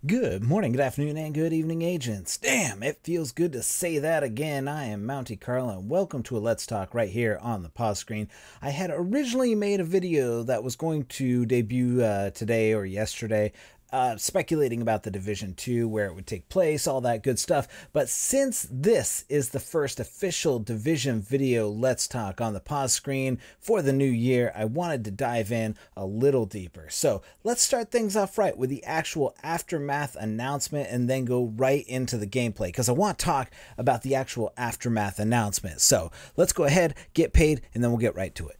Good morning, good afternoon, and good evening, agents. Damn, it feels good to say that again. I am Mountie Carl, and welcome to a Let's Talk right here on the pause screen. I had originally made a video that was going to debut today or yesterday, speculating about the Division 2, where it would take place, all that good stuff. But since this is the first official Division video Let's Talk on the pause screen for the new year, I wanted to dive in a little deeper. So let's start things off right with the actual aftermath announcement and then go right into the gameplay, because I want to talk about the actual aftermath announcement. So let's go ahead, get paid, and then we'll get right to it.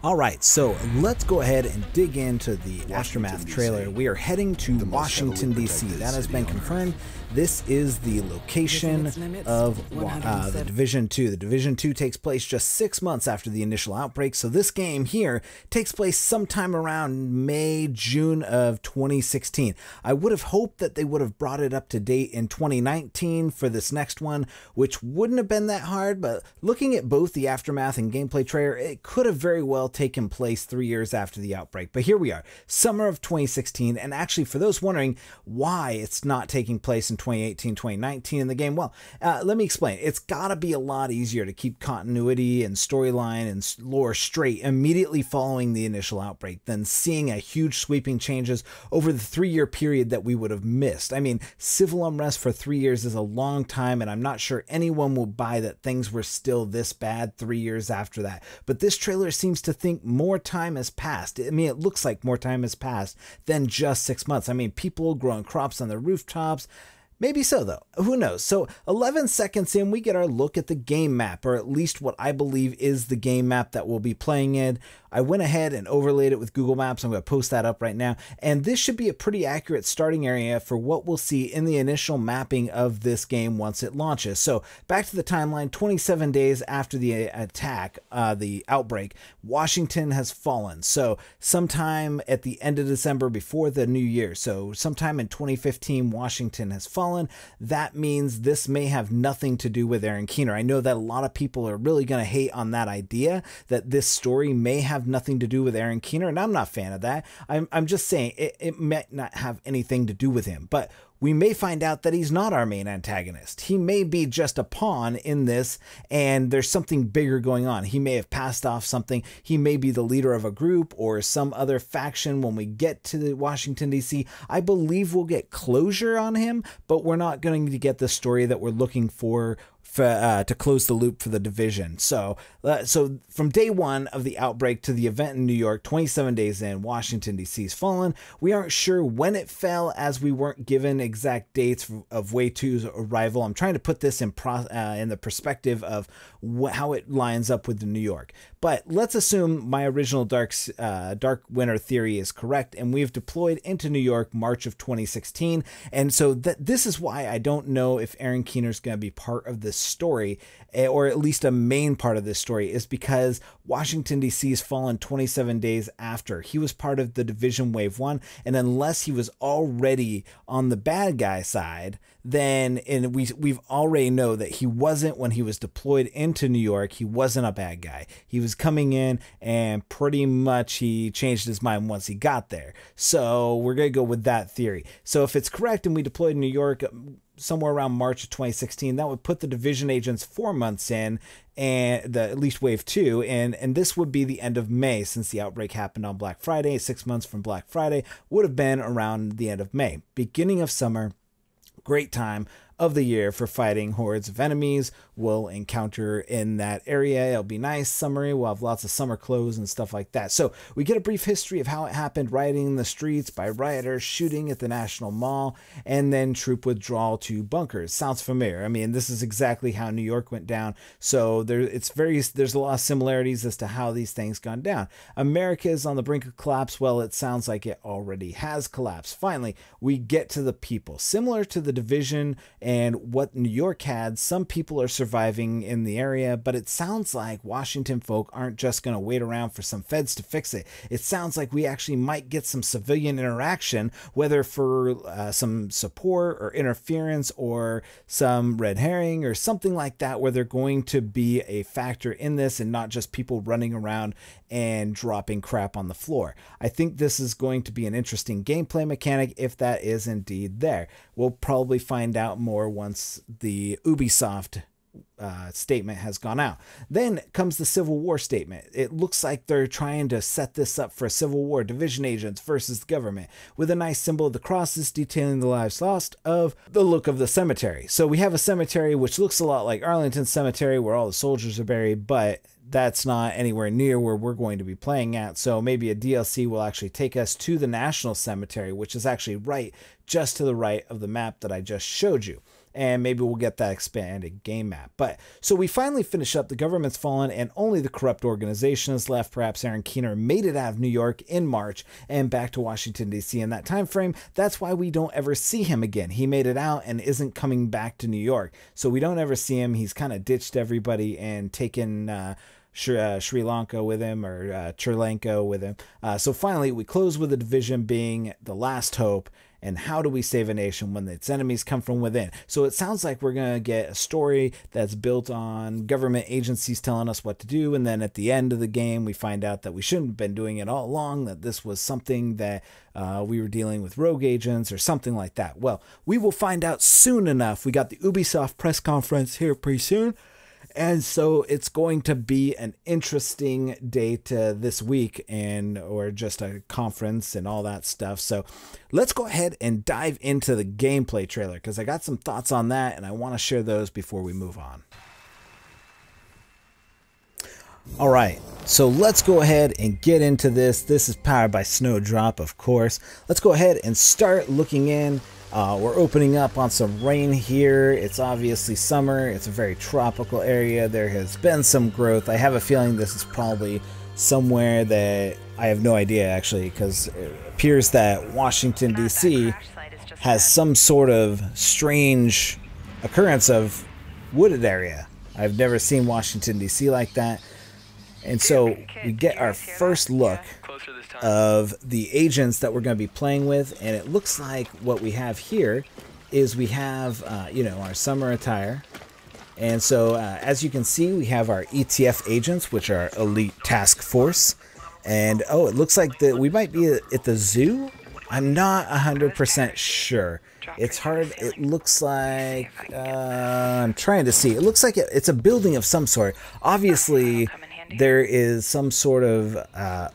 All right, so let's go ahead and dig into the aftermath trailer. We are heading to Washington, D.C. That has been confirmed. This is the location of the Division 2. The Division 2 takes place just 6 months after the initial outbreak, so this game here takes place sometime around May, June of 2016. I would have hoped that they would have brought it up to date in 2019 for this next one, which wouldn't have been that hard, but looking at both the aftermath and gameplay trailer, it could have very well taken place 3 years after the outbreak. But here we are, summer of 2016, and actually for those wondering why it's not taking place in 2018, 2019 in the game, well, let me explain. It's gotta be a lot easier to keep continuity and storyline and lore straight immediately following the initial outbreak than seeing a huge sweeping changes over the 3-year period that we would have missed. I mean, civil unrest for 3 years is a long time, and I'm not sure anyone will buy that things were still this bad 3 years after that. But this trailer seems to think more time has passed. I mean, it looks like more time has passed than just 6 months. I mean, people growing crops on their rooftops. Maybe so, though. Who knows? So 11 seconds in, we get our look at the game map, or at least what I believe is the game map that we'll be playing in. I went ahead and overlaid it with Google Maps. I'm going to post that up right now. And this should be a pretty accurate starting area for what we'll see in the initial mapping of this game once it launches. So back to the timeline, 27 days after the attack, the outbreak, Washington has fallen. So sometime at the end of December before the new year. So sometime in 2015, Washington has fallen. That means this may have nothing to do with Aaron Keener. I know that a lot of people are really going to hate on that idea that this story may have nothing to do with Aaron Keener, and I'm not a fan of that. I'm just saying it might not have anything to do with him, but we may find out that he's not our main antagonist. He may be just a pawn in this, and there's something bigger going on. He may have passed off something. He may be the leader of a group or some other faction when we get to Washington, D.C. I believe we'll get closure on him, but we're not going to get the story that we're looking for to close the loop for the Division. So from day one of the outbreak to the event in New York, 27 days in, Washington, D.C.'s fallen. We aren't sure when it fell, as we weren't given exact dates of Wave 2's arrival. I'm trying to put this in the perspective of how it lines up with the New York. But let's assume my original Dark Winter theory is correct, and we've deployed into New York March of 2016. And so this is why I don't know if Aaron Keener's going to be part of this story, or at least a main part of this story, is because Washington, D.C. has fallen 27 days after. He was part of the Division Wave 1, and unless he was already on the bad guy side, then we've already know that he wasn't when he was deployed into New York. He wasn't a bad guy. He was coming in, and pretty much he changed his mind once he got there. So we're going to go with that theory. So if it's correct and we deployed in New York somewhere around March of 2016, that would put the Division agents 4 months in, and at least Wave 2, and this would be the end of May, since the outbreak happened on Black Friday. 6 months from Black Friday would have been around the end of May. Beginning of summer, great time of the year for fighting hordes of enemies we'll encounter in that area. It'll be nice, summery. We'll have lots of summer clothes and stuff like that. So we get a brief history of how it happened: rioting in the streets by rioters, shooting at the National Mall, and then troop withdrawal to bunkers. Sounds familiar. I mean, this is exactly how New York went down. So there's a lot of similarities as to how these things gone down. America is on the brink of collapse. Well, it sounds like it already has collapsed. Finally, we get to the people. Similar to the Division and what New York had. Some people are surviving in the area, but it sounds like Washington folk aren't just going to wait around for some feds to fix it. It sounds like we actually might get some civilian interaction, whether for some support or interference or some red herring or something like that, where they're going to be a factor in this and not just people running around and dropping crap on the floor. I think this is going to be an interesting gameplay mechanic if that is indeed there. We'll probably find out more once the Ubisoft statement has gone out. Then comes the Civil War statement. It looks like they're trying to set this up for a civil war, division agents versus the government, with a nice symbol of the crosses detailing the lives lost of the look of the cemetery. So we have a cemetery which looks a lot like Arlington Cemetery, where all the soldiers are buried, but that's not anywhere near where we're going to be playing at. So maybe a DLC will actually take us to the National Cemetery, which is actually right just to the right of the map that I just showed you. And maybe we'll get that expanded game map. But so we finally finish up. The government's fallen and only the corrupt organization is left. Perhaps Aaron Keener made it out of New York in March and back to Washington, D.C. in that time frame. That's why we don't ever see him again. He made it out and isn't coming back to New York. So we don't ever see him. He's kind of ditched everybody and taken Sri Lanka with him, or Chirlanka with him. So finally, we close with the division being the last hope. And how do we save a nation when its enemies come from within? So it sounds like we're going to get a story that's built on government agencies telling us what to do. And then at the end of the game, we find out that we shouldn't have been doing it all along, that this was something that we were dealing with rogue agents or something like that. Well, we will find out soon enough. We got the Ubisoft press conference here pretty soon. And so it's going to be an interesting date this week, or just a conference and all that stuff. So let's go ahead and dive into the gameplay trailer, because I got some thoughts on that and I want to share those before we move on. All right, so let's go ahead and get into this. This is powered by Snowdrop, of course. Let's go ahead and start looking in. We're opening up on some rain here. It's obviously summer. It's a very tropical area. There has been some growth. I have a feeling this is probably somewhere that I have no idea, actually, because it appears that Washington, D.C. has some sort of strange occurrence of wooded area. I've never seen Washington, D.C. like that. And so we get our first look of the agents that we're going to be playing with, and it looks like what we have here is we have our summer attire. And so as you can see, we have our ETF agents, which are Elite Task Force. And oh, it looks like we might be at the zoo. I'm not 100% sure. It's hard. It looks like I'm trying to see. It looks like it's a building of some sort. Obviously there is some sort of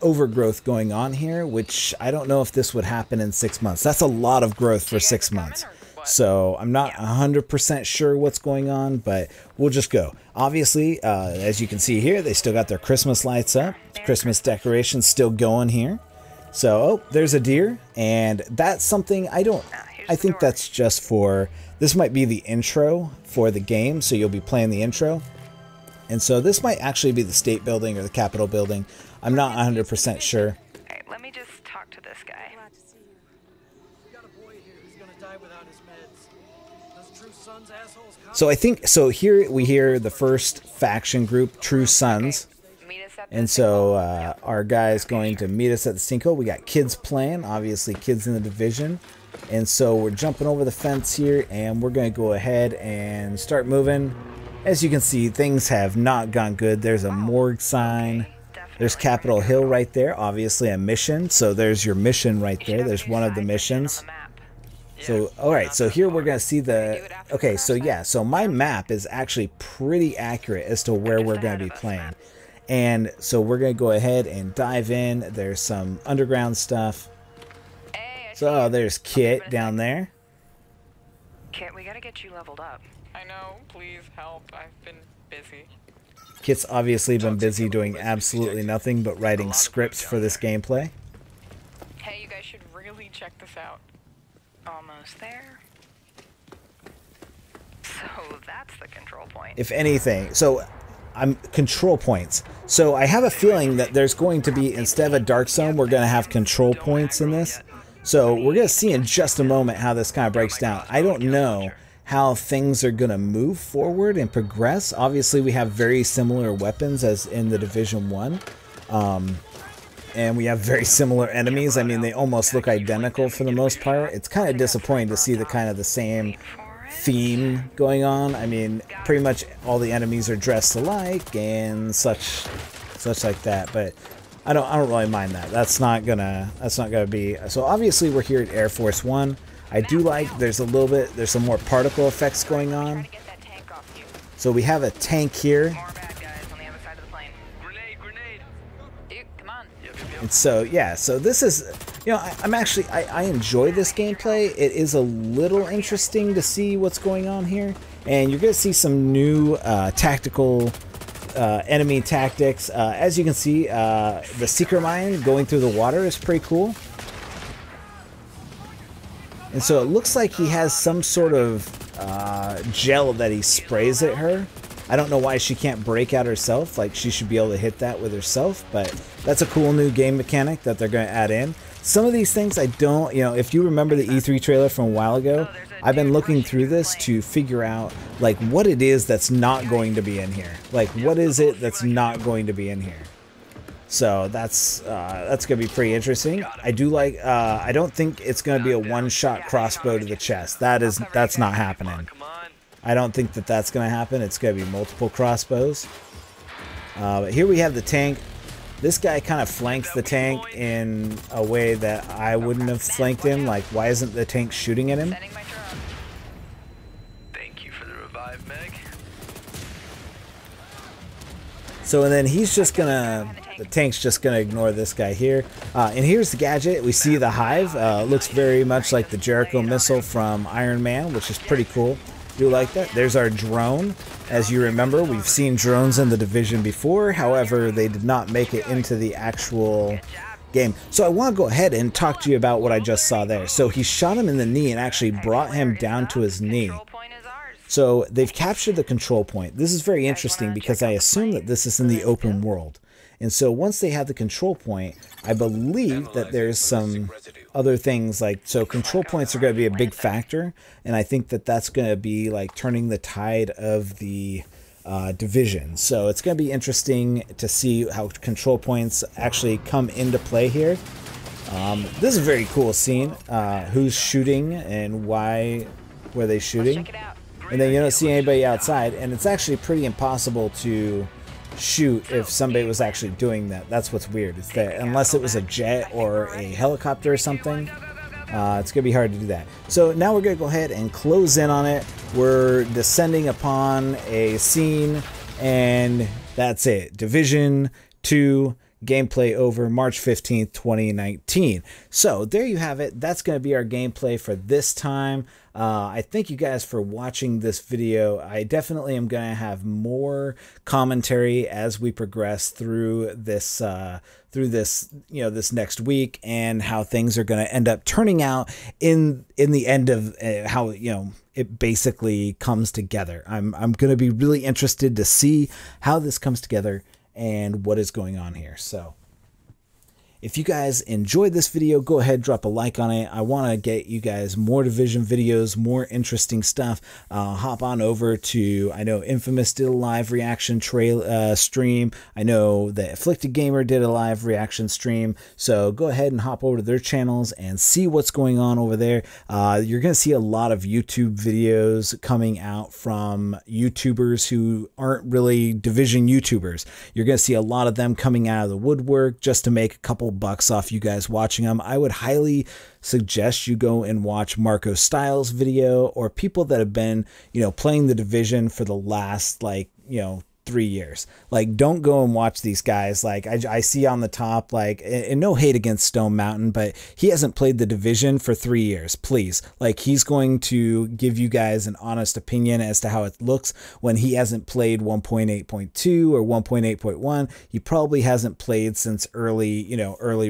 overgrowth going on here, which I don't know if this would happen in 6 months. That's a lot of growth for 6 months. So I'm not 100% sure what's going on, but we'll just go. Obviously, as you can see here, they still got their Christmas lights up. Christmas decorations still going here. So, oh, there's a deer, and that's something I think that's just for, this might be the intro for the game, so you'll be playing the intro. And so this might actually be the state building or the Capitol building. I'm not 100% sure. Hey, let me just talk to this guy. Glad to see you. We got a boy here who's gonna die without his meds. Those True Sons assholes. So I think, so here we hear the first faction group, True Sons. And so our guy's going to meet us at the Cinco. We got kids playing, obviously kids in the division. And so we're jumping over the fence here, and we're going to go ahead and start moving. As you can see, things have not gone good. There's a morgue sign. There's Capitol Hill right there, obviously a mission. So there's your mission right there. There's one of the missions. So, all right, so here we're going to see the, okay, so yeah, so my map is actually pretty accurate as to where we're going to be playing. And so we're going to go ahead and dive in. There's some underground stuff. So there's Kit down there. Kit, we got to get you leveled up. I know, please help. I've been busy. Kit's obviously been busy doing absolutely nothing but writing scripts for this gameplay. Hey, you guys should really check this out. Almost there. So that's the control point. If anything, so I'm control points. So I have a feeling that there's going to be, instead of a dark zone, we're going to have control points in this. So we're going to see in just a moment how this kind of breaks down. I don't know how things are going to move forward and progress. Obviously, we have very similar weapons as in the Division 1. And we have very similar enemies. I mean, they almost look identical for the most part. It's kind of disappointing to see the same theme going on. I mean, pretty much all the enemies are dressed alike and such like that. But I don't really mind that. That's not gonna be. So obviously we're here at Air Force One. I do like there's some more particle effects going on. So we have a tank here. And so, yeah, so this is, you know, I enjoy this gameplay. It is a little interesting to see what's going on here. And you're going to see some new tactical enemy tactics. As you can see, the secret mine going through the water is pretty cool. And so it looks like he has some sort of gel that he sprays at her. I don't know why she can't break out herself. Like, she should be able to hit that with herself, but that's a cool new game mechanic that they're going to add in. Some of these things I don't, you know, if you remember the E3 trailer from a while ago, I've been looking through this to figure out, like, what it is that's not going to be in here. Like, what is it that's not going to be in here? So that's going to be pretty interesting. I do like, I don't think it's going to be a one-shot crossbow to the chest. That's not happening. I don't think that that's going to happen. It's going to be multiple crossbows. But here we have the tank. This guy kind of flanks the tank in a way that I wouldn't have flanked him. Like, why isn't the tank shooting at him? Thank you for the revive, Meg. So, and then he's just gonna, the tank's just gonna ignore this guy here. And here's the gadget. We see the hive. Looks very much like the Jericho missile from Iron Man, which is pretty cool. Do like that. There's our drone. As you remember, we've seen drones in the Division before. However, they did not make it into the actual game. So I want to go ahead and talk to you about what I just saw there. So he shot him in the knee and actually brought him down to his knee. So they've captured the control point. This is very interesting because I assume that this is in the open world. And so once they have the control point, I believe that there's some other things like, so control points are going to be a big factor. And I think that that's going to be like turning the tide of the division. So it's going to be interesting to see how control points actually come into play here. This is a very cool scene. Who's shooting and why were they shooting? And then you don't see anybody outside. And it's actually pretty impossible to shoot if somebody was actually doing that. That's what's weird. It's that unless it was a jet or a helicopter or something, it's gonna be hard to do that. So now we're gonna go ahead and close in on it. We're descending upon a scene, and that's it. Division 2 gameplay over, March 15th, 2019. So there you have it. That's going to be our gameplay for this time. I thank you guys for watching this video. I definitely am going to have more commentary as we progress through this this next week, and how things are going to end up turning out in the end of how it basically comes together. I'm going to be really interested to see how this comes together and what is going on here. So if you guys enjoyed this video, go ahead, drop a like on it. I want to get you guys more Division videos, more interesting stuff. Hop on over to, I know Infamous did a live reaction stream. I know that Afflicted Gamer did a live reaction stream. So go ahead and hop over to their channels and see what's going on over there. You're going to see a lot of YouTube videos coming out from YouTubers who aren't really Division YouTubers. You're going to see a lot of them coming out of the woodwork just to make a couple bucks off you guys watching them. I would highly suggest you go and watch Marco Styles' video, or people that have been, playing the Division for the last 3 years. Like, don't go and watch these guys. Like, I see on the top, like, and no hate against Stone Mountain, but he hasn't played the Division for 3 years. Please, like, he's going to give you guys an honest opinion as to how it looks when he hasn't played 1.8.2 or 1.8.1. He probably hasn't played since early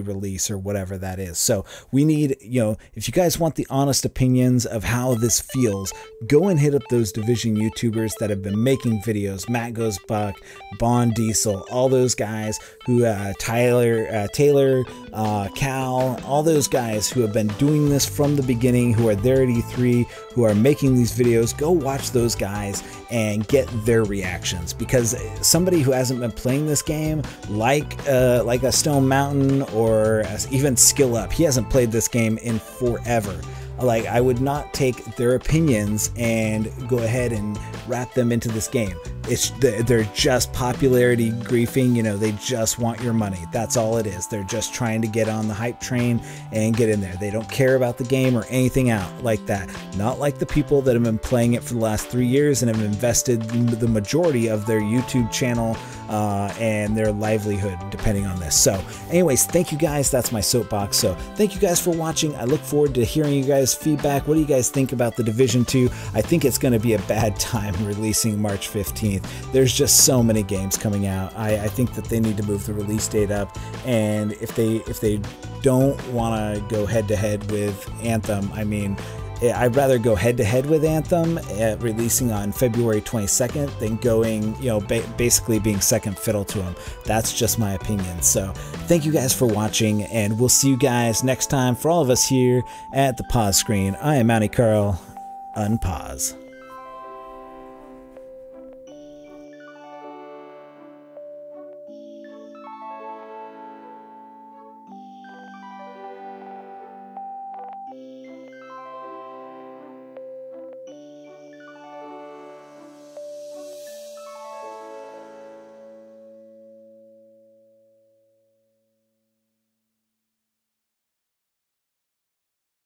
release or whatever that is. So we need, if you guys want the honest opinions of how this feels, go and hit up those Division YouTubers that have been making videos. Matt goes Buck, Bond Diesel, all those guys who, Taylor, Cal, all those guys who have been doing this from the beginning, who are there at E3, who are making these videos. Go watch those guys and get their reactions, because somebody who hasn't been playing this game, like a Stone Mountain or even Skill Up, he hasn't played this game in forever. Like, I would not take their opinions and go ahead and wrap them into this game. They're just popularity griefing, you know, they just want your money. That's all it is. They're just trying to get on the hype train and get in there. They don't care about the game or anything out like that. Not like the people that have been playing it for the last 3 years and have invested the majority of their YouTube channel and their livelihood depending on this. So anyways, thank you guys. That's my soapbox. So thank you guys for watching. I look forward to hearing you guys' feedback. What do you guys think about the Division 2? I think it's going to be a bad time releasing March 15th. There's just so many games coming out. I think that they need to move the release date up, and if they don't want to go head to head with Anthem, I mean, I'd rather go head to head with Anthem at releasing on February 22nd than going, you know, basically being second fiddle to them. That's just my opinion. So thank you guys for watching, and we'll see you guys next time. For all of us here at the pause screen, I am Mountie Carl. Unpause.